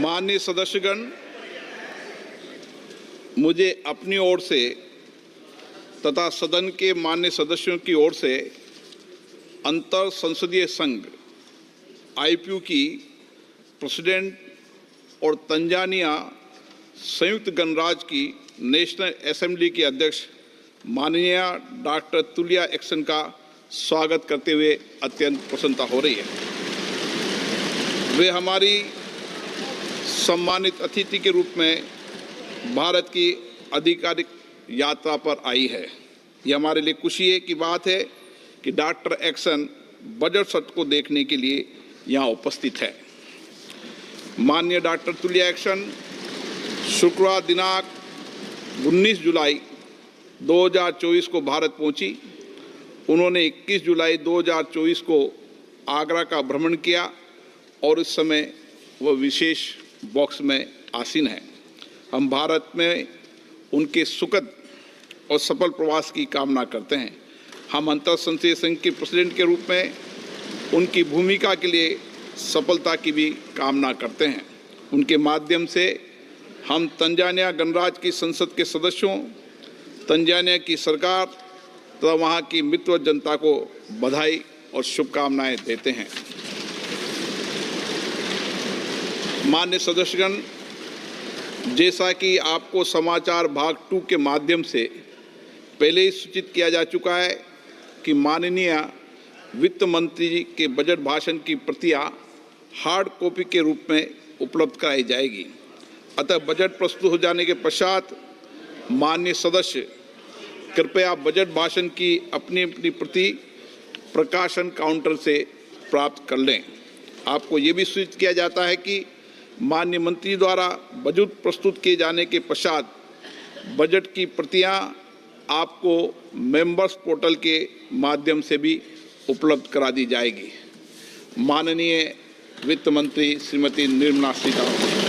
माननीय सदस्यगण, मुझे अपनी ओर से तथा सदन के माननीय सदस्यों की ओर से अंतर संसदीय संघ आईपीयू की प्रेसिडेंट और तंजानिया संयुक्त गणराज्य की नेशनल असेंबली के अध्यक्ष माननीय डॉक्टर तुलिया एक्सन का स्वागत करते हुए अत्यंत प्रसन्नता हो रही है। वे हमारी सम्मानित अतिथि के रूप में भारत की आधिकारिक यात्रा पर आई है। यह हमारे लिए खुशी की बात है कि डॉक्टर एक्सन बजट सत्र को देखने के लिए यहाँ उपस्थित है। माननीय डॉक्टर तुलिया एक्सन शुक्रवार दिनांक 19 जुलाई 2024 को भारत पहुंची। उन्होंने 21 जुलाई 2024 को आगरा का भ्रमण किया और इस समय वह विशेष बॉक्स में आसीन है। हम भारत में उनके सुखद और सफल प्रवास की कामना करते हैं। हम अंतर संसदीय संघ के प्रेसिडेंट के रूप में उनकी भूमिका के लिए सफलता की भी कामना करते हैं। उनके माध्यम से हम तंजानिया गणराज्य की संसद के सदस्यों, तंजानिया की सरकार तथा वहाँ की मित्र जनता को बधाई और शुभकामनाएं देते हैं। माननीय सदस्यगण, जैसा कि आपको समाचार भाग 2 के माध्यम से पहले ही सूचित किया जा चुका है कि माननीय वित्त मंत्री जी के बजट भाषण की प्रतियां हार्ड कॉपी के रूप में उपलब्ध कराई जाएगी। अतः बजट प्रस्तुत हो जाने के पश्चात माननीय सदस्य कृपया बजट भाषण की अपनी अपनी प्रति प्रकाशन काउंटर से प्राप्त कर लें। आपको ये भी सूचित किया जाता है कि माननीय मंत्री द्वारा बजट प्रस्तुत किए जाने के पश्चात बजट की प्रतियां आपको मेंबर्स पोर्टल के माध्यम से भी उपलब्ध करा दी जाएगी। माननीय वित्त मंत्री Shrimati Nirmala Sitharaman.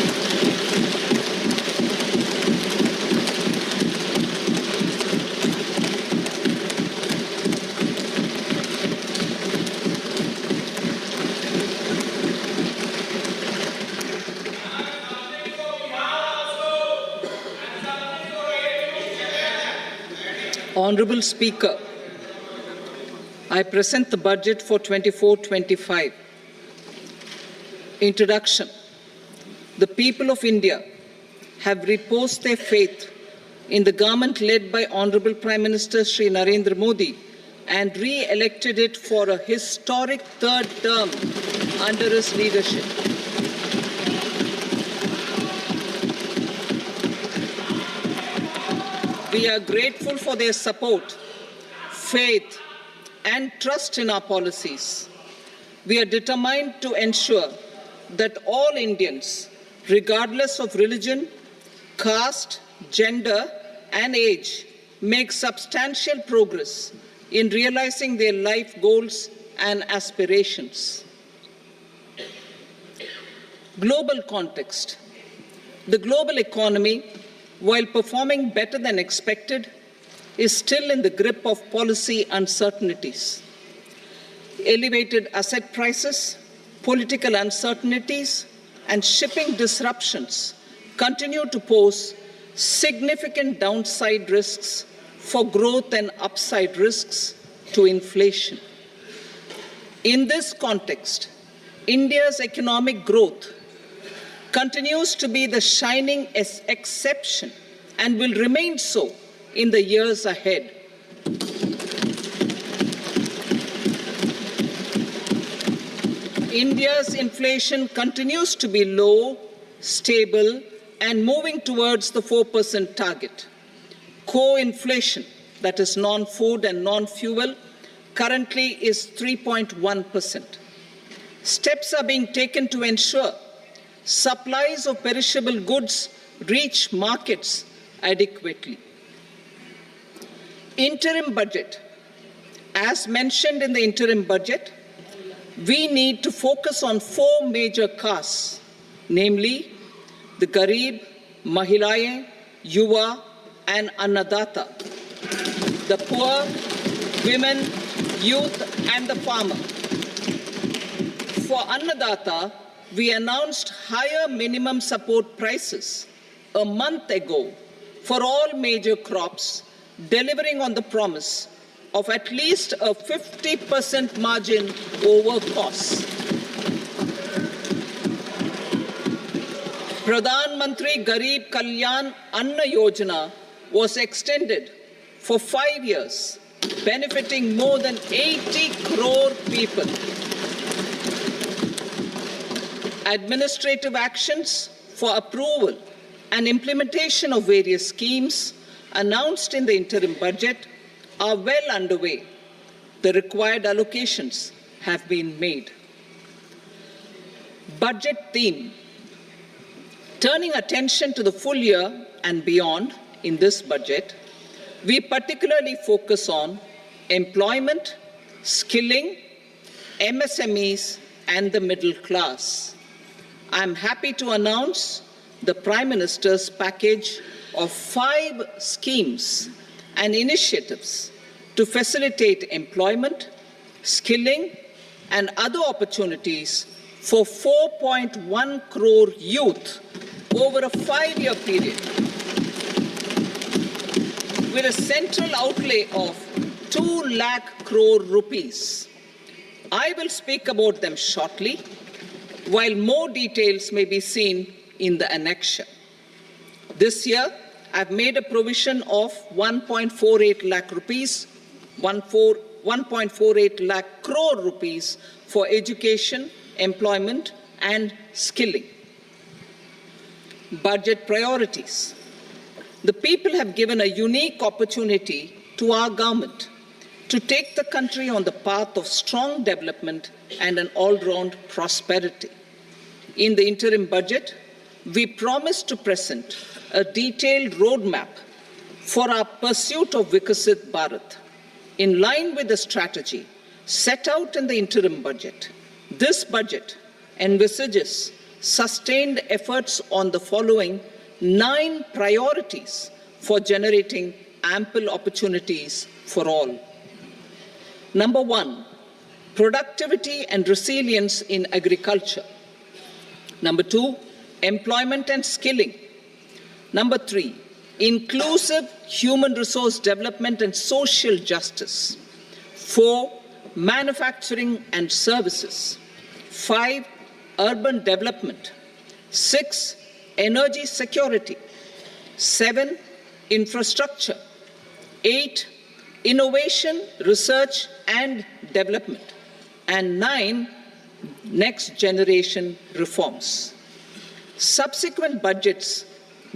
Honorable Speaker, I present the budget for 24-25. Introduction. The people of India have reposed their faith in the government led by Honorable Prime Minister Shri Narendra Modi and re-elected it for a historic third term under his leadership. We are grateful for their support, faith, and trust in our policies. We are determined to ensure that all Indians, regardless of religion, caste, gender, and age, make substantial progress in realizing their life goals and aspirations. Global context. The global economy, while performing better than expected, is still in the grip of policy uncertainties. Elevated asset prices, political uncertainties, and shipping disruptions continue to pose significant downside risks for growth and upside risks to inflation. In this context, India's economic growth continues to be the shining exception and will remain so in the years ahead. India's inflation continues to be low, stable, and moving towards the 4% target. Core inflation, that is non-food and non-fuel, currently is 3.1%. Steps are being taken to ensure supplies of perishable goods reach markets adequately. Interim budget. As mentioned in the interim budget, we need to focus on 4 major castes, namely the Garib, Mahilaye, Yuva, and Annadata, the poor, women, youth, and the farmer. For Annadata, we announced higher minimum support prices a month ago for all major crops, delivering on the promise of at least a 50% margin over costs. Pradhan Mantri Garib Kalyan Anna Yojana was extended for 5 years, benefiting more than 80 crore people. Administrative actions for approval and implementation of various schemes announced in the interim budget are well underway. The required allocations have been made. Budget theme. Turning attention to the full year and beyond in this budget, we particularly focus on employment, skilling, MSMEs, and the middle class. I am happy to announce the Prime Minister's package of 5 schemes and initiatives to facilitate employment, skilling, and other opportunities for 4.1 crore youth over a 5-year period, with a central outlay of 2 lakh crore rupees. I will speak about them shortly, while more details may be seen in the annexure. This year, I've made a provision of 1.48 lakh rupees, 1.48 lakh crore rupees for education, employment, and skilling. Budget priorities. The people have given a unique opportunity to our government to take the country on the path of strong development and an all-round prosperity. In the interim budget, we promise to present a detailed roadmap for our pursuit of Vikasit Bharat. In line with the strategy set out in the interim budget, this budget envisages sustained efforts on the following 9 priorities for generating ample opportunities for all. Number 1, productivity and resilience in agriculture. Number 2, employment and skilling. Number 3, inclusive human resource development and social justice. 4, manufacturing and services. 5, urban development. 6, energy security. 7, infrastructure. 8, innovation, research and development. And 9, next generation reforms. Subsequent budgets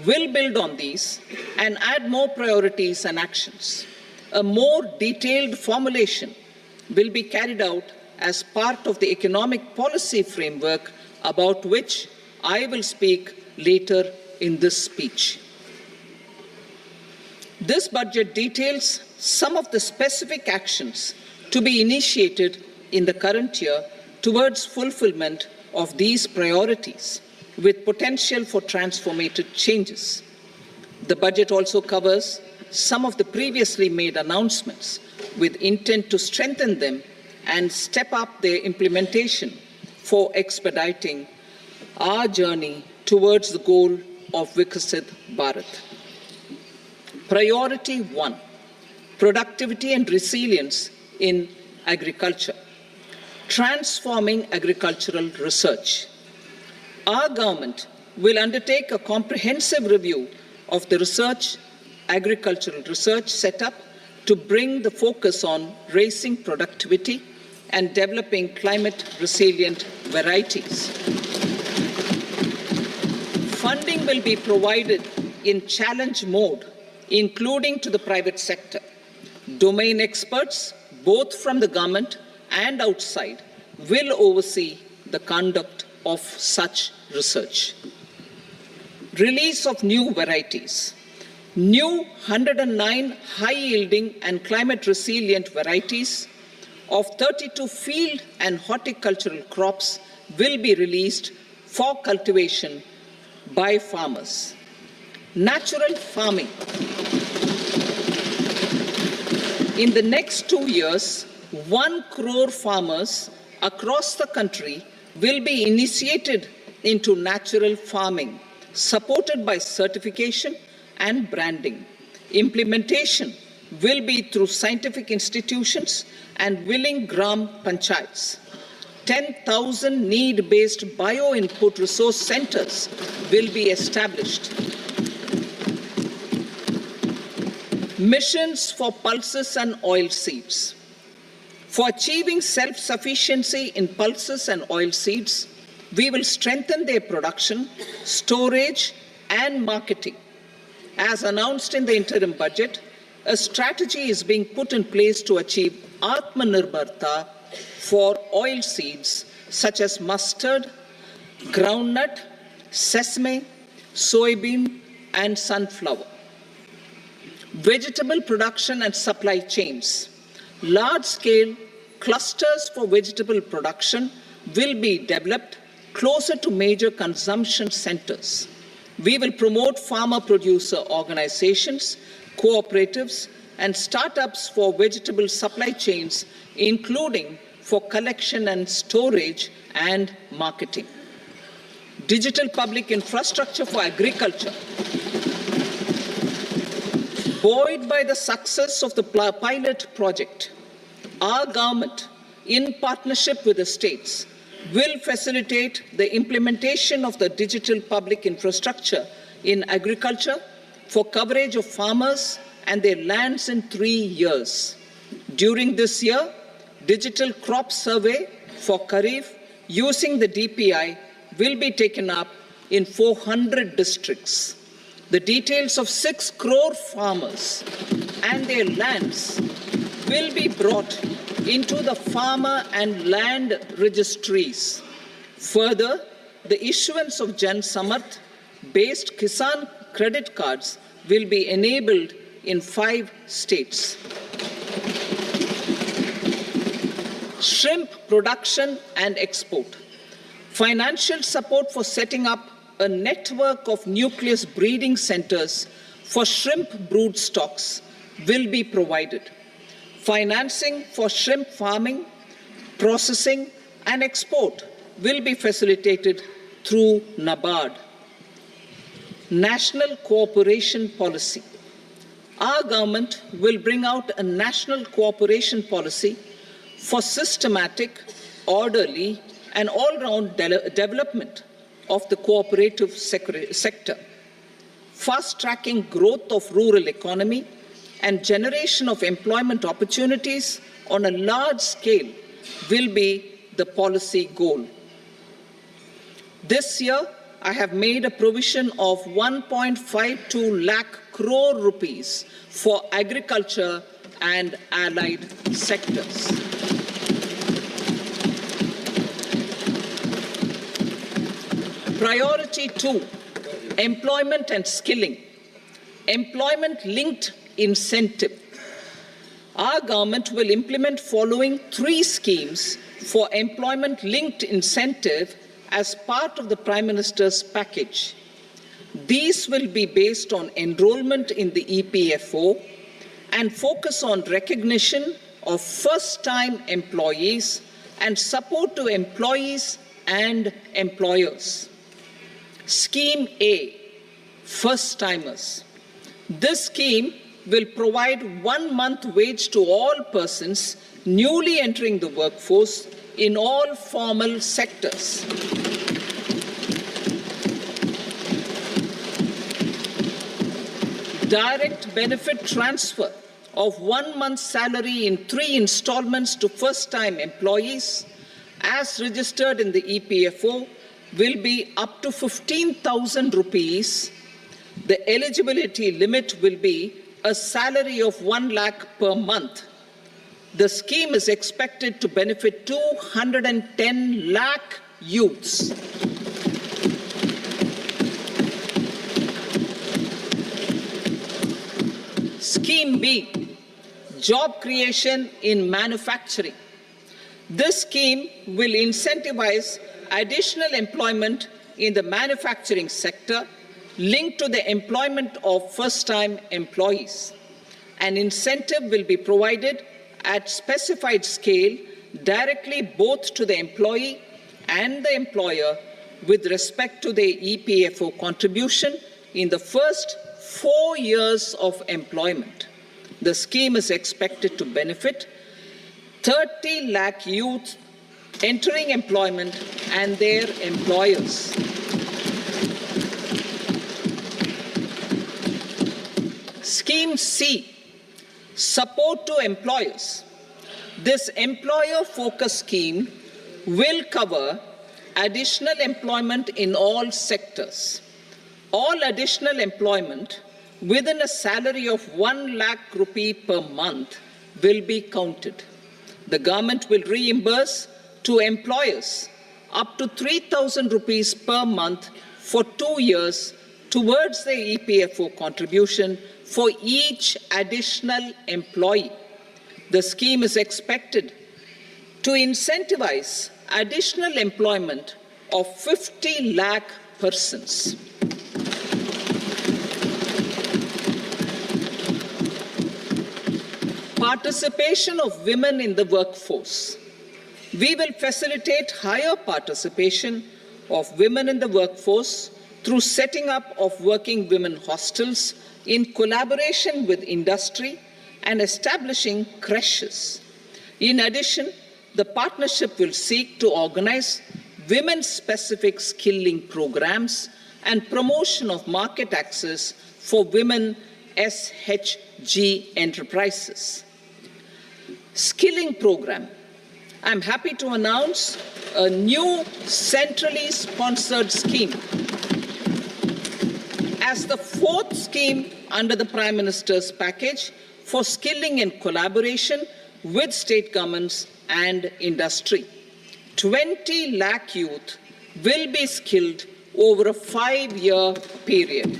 will build on these and add more priorities and actions. A more detailed formulation will be carried out as part of the economic policy framework, about which I will speak later in this speech. This budget details some of the specific actions to be initiated in the current year towards fulfillment of these priorities, with potential for transformative changes. The budget also covers some of the previously made announcements with intent to strengthen them and step up their implementation for expediting our journey towards the goal of Vikasit Bharat. Priority 1, productivity and resilience in agriculture. Transforming agricultural research. Our government will undertake a comprehensive review of the agricultural research setup to bring the focus on raising productivity and developing climate-resilient varieties. Funding will be provided in challenge mode, including to the private sector. Domain experts, both from the government and outside, will oversee the conduct of such research. Release of new varieties. New 109 high-yielding and climate-resilient varieties of 32 field and horticultural crops will be released for cultivation by farmers. Natural farming. In the next 2 years, 1 crore farmers across the country will be initiated into natural farming, supported by certification and branding. Implementation will be through scientific institutions and willing gram panchayats. 10,000 need-based bio-input resource centers will be established. Missions for pulses and oilseeds. For achieving self-sufficiency in pulses and oilseeds, we will strengthen their production, storage, and marketing. As announced in the interim budget, a strategy is being put in place to achieve Atmanirbharta for oilseeds such as mustard, groundnut, sesame, soybean, and sunflower. Vegetable production and supply chains. Large-scale clusters for vegetable production will be developed closer to major consumption centers. We will promote farmer-producer organizations, cooperatives, and startups for vegetable supply chains, including for collection and storage and marketing. Digital public infrastructure for agriculture. Buoyed by the success of the pilot project, our government, in partnership with the states, will facilitate the implementation of the digital public infrastructure in agriculture for coverage of farmers and their lands in 3 years. During this year, digital crop survey for Kharif using the DPI will be taken up in 400 districts. The details of 6 crore farmers and their lands will be brought into the farmer and land registries. Further, the issuance of Jan Samarth-based Kisan credit cards will be enabled in 5 states. Shrimp production and export. Financial support for setting up a network of nucleus breeding centers for shrimp brood stocks will be provided. Financing for shrimp farming, processing, and export will be facilitated through NABARD. National cooperation policy. Our government will bring out a national cooperation policy for systematic, orderly, and all-round development of the cooperative sector, fast-tracking growth of rural economy and generation of employment opportunities on a large scale will be the policy goal. This year, I have made a provision of 1.52 lakh crore rupees for agriculture and allied sectors. Priority 2, employment and skilling. Employment-linked incentive. Our government will implement following 3 schemes for employment-linked incentive as part of the Prime Minister's package. These will be based on enrollment in the EPFO and focus on recognition of first-time employees and support to employees and employers. Scheme A, first-timers. This scheme will provide 1 month wage to all persons newly entering the workforce in all formal sectors. Direct benefit transfer of 1 month's salary in 3 installments to first-time employees as registered in the EPFO will be up to 15,000 rupees. The eligibility limit will be a salary of 1 lakh per month. The scheme is expected to benefit 210 lakh youths. Scheme B, job creation in manufacturing. This scheme will incentivize additional employment in the manufacturing sector linked to the employment of first-time employees. An incentive will be provided at specified scale directly both to the employee and the employer with respect to their EPFO contribution in the first 4 years of employment. The scheme is expected to benefit 30 lakh youth entering employment and their employers. Scheme C, support to employers. This employer-focused scheme will cover additional employment in all sectors. All additional employment within a salary of 1 lakh rupee per month will be counted. The government will reimburse to employers up to 3,000 rupees per month for 2 years towards the EPFO contribution for each additional employee. The scheme is expected to incentivize additional employment of 50 lakh persons. Participation of women in the workforce. We will facilitate higher participation of women in the workforce through setting up of working women hostels in collaboration with industry and establishing creches. In addition, the partnership will seek to organize women-specific skilling programs and promotion of market access for women SHG enterprises. Skilling program. I'm happy to announce a new centrally sponsored scheme as the fourth scheme under the Prime Minister's package for skilling in collaboration with state governments and industry. 20 lakh youth will be skilled over a 5-year period.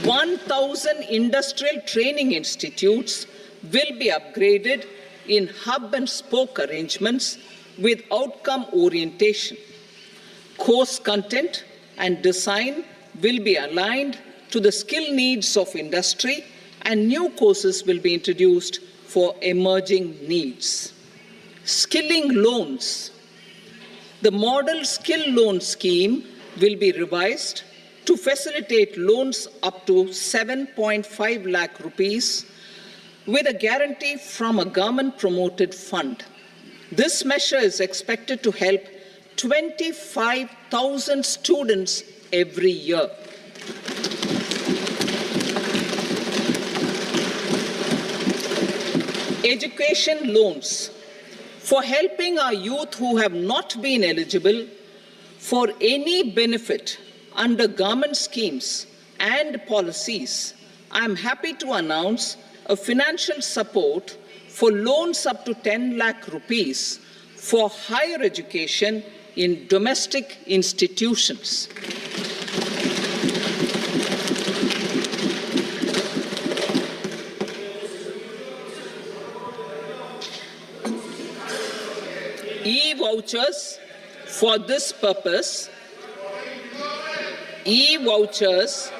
"1,000 industrial training institutes will be upgraded in hub and spoke arrangements with outcome orientation. Course content and design will be aligned to the skill needs of industry, and new courses will be introduced for emerging needs." Skilling loans. The model skill loan scheme will be revised to facilitate loans up to 7.5 lakh rupees with a guarantee from a government-promoted fund. This measure is expected to help 25,000 students every year. Education loans. For helping our youth who have not been eligible for any benefit under government schemes and policies, I am happy to announce a financial support for loans up to 10 lakh rupees for higher education in domestic institutions. E-vouchers for this purpose. E-vouchers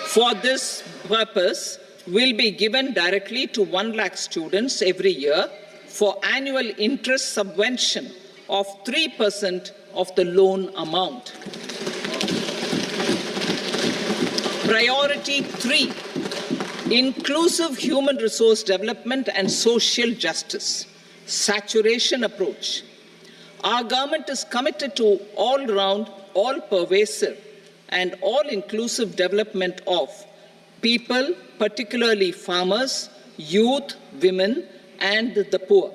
for this purpose will be given directly to 1 lakh students every year for annual interest subvention of 3% of the loan amount. Priority 3, inclusive human resource development and social justice. Saturation approach. Our government is committed to all-round, all-pervasive and all-inclusive development of people, particularly farmers, youth, women, and the poor.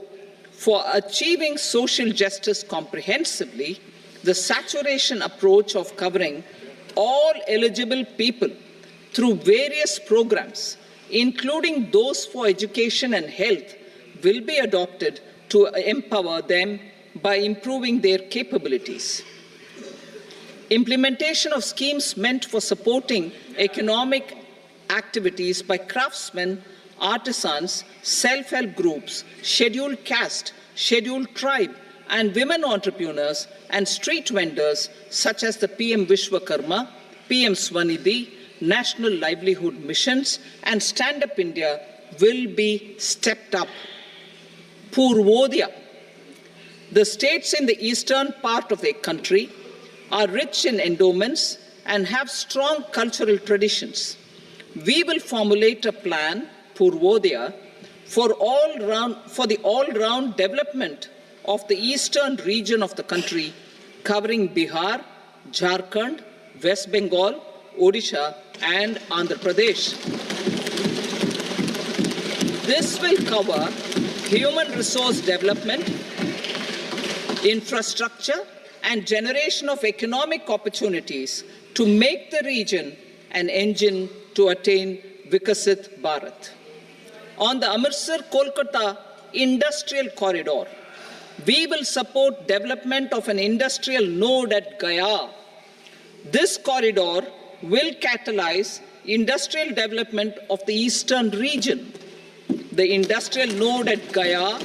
For achieving social justice comprehensively, the saturation approach of covering all eligible people through various programs, including those for education and health, will be adopted to empower them by improving their capabilities. Implementation of schemes meant for supporting economic activities by craftsmen, artisans, self-help groups, scheduled caste, scheduled tribe, and women entrepreneurs and street vendors such as the PM Vishwakarma, PM Swanidhi, National Livelihood Missions, and Stand Up India will be stepped up. Purvodaya. The states in the eastern part of the country are rich in endowments and have strong cultural traditions. We will formulate a plan, Purvodaya, for the all-round development of the eastern region of the country, covering Bihar, Jharkhand, West Bengal, Odisha, and Andhra Pradesh. This will cover human resource development, infrastructure, and generation of economic opportunities to make the region an engine to attain Vikasit Bharat. On the Amritsar-Kolkata Industrial Corridor, we will support development of an industrial node at Gaya. This corridor will catalyze industrial development of the eastern region. The industrial node at Gaya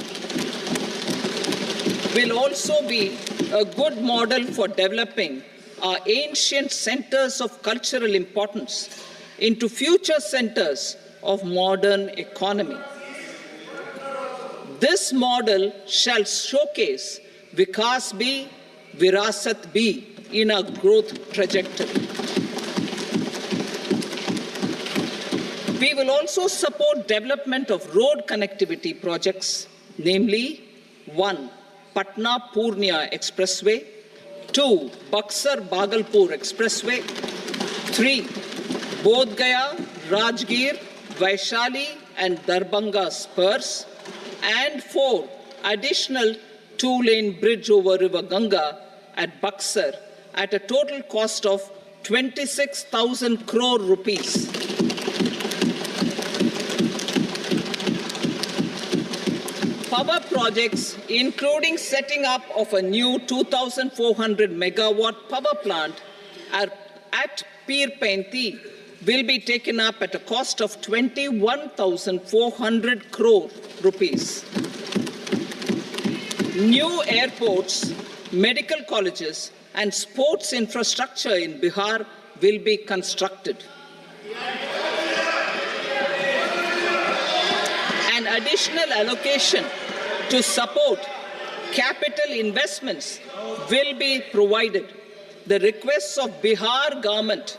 will also be a good model for developing our ancient centers of cultural importance into future centers of modern economy. This model shall showcase Vikas B, Virasat B in a growth trajectory. We will also support development of road connectivity projects, namely 1. Patna-Purnia Expressway, 2. Buxar-Bhagalpur Expressway, 3. Bodh Gaya, Rajgir, Vaishali and Darbhanga spurs, and 4. Additional 2-lane bridge over River Ganga at Buxar at a total cost of 26,000 crore rupees. Power projects, including setting up of a new 2,400 megawatt power plant at Pir Painti, will be taken up at a cost of 21,400 crore rupees. New airports, medical colleges, and sports infrastructure in Bihar will be constructed. An additional allocation to support capital investments will be provided. The requests of Bihar government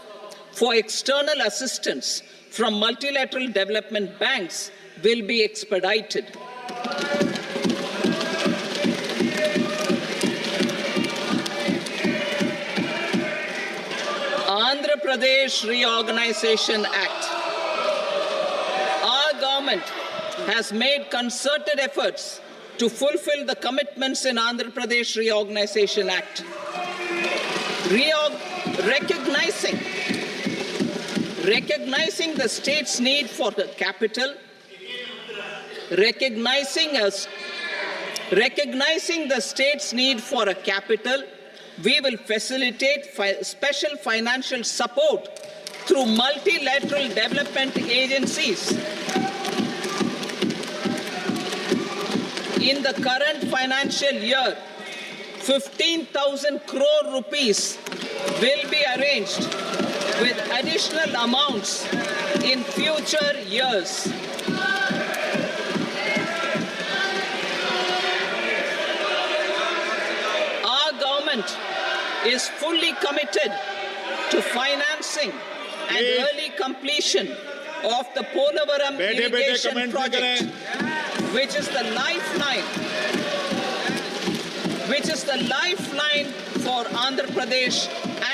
for external assistance from multilateral development banks will be expedited. Andhra Pradesh Reorganization Act. Our government has made concerted efforts to fulfill the commitments in Andhra Pradesh Reorganization Act. Recognizing the state's need for the capital, recognizing the state's need for a capital, we will facilitate special financial support through multilateral development agencies. In the current financial year, 15,000 crore rupees will be arranged with additional amounts in future years. Our government is fully committed to financing and early completion of the Polavaram irrigation project, which is the lifeline for Andhra Pradesh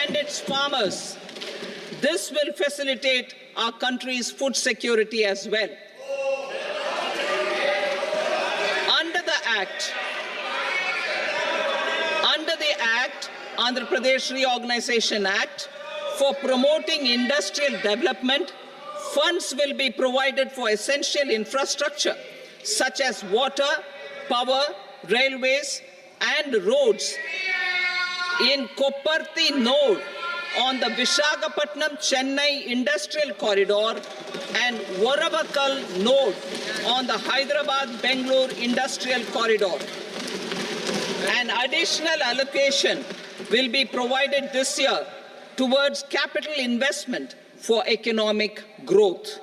and its farmers. This will facilitate our country's food security as well. Under the Andhra Pradesh Reorganization Act, for promoting industrial development, funds will be provided for essential infrastructure such as water, power, railways, and roads. In Kopparthi node on the Visakhapatnam-Chennai Industrial Corridor and Varavakal node on the Hyderabad-Bangalore Industrial Corridor. An additional allocation will be provided this year towards capital investment for economic growth.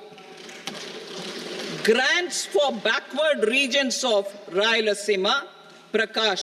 Grants for backward regions of Rayalaseema, Prakash.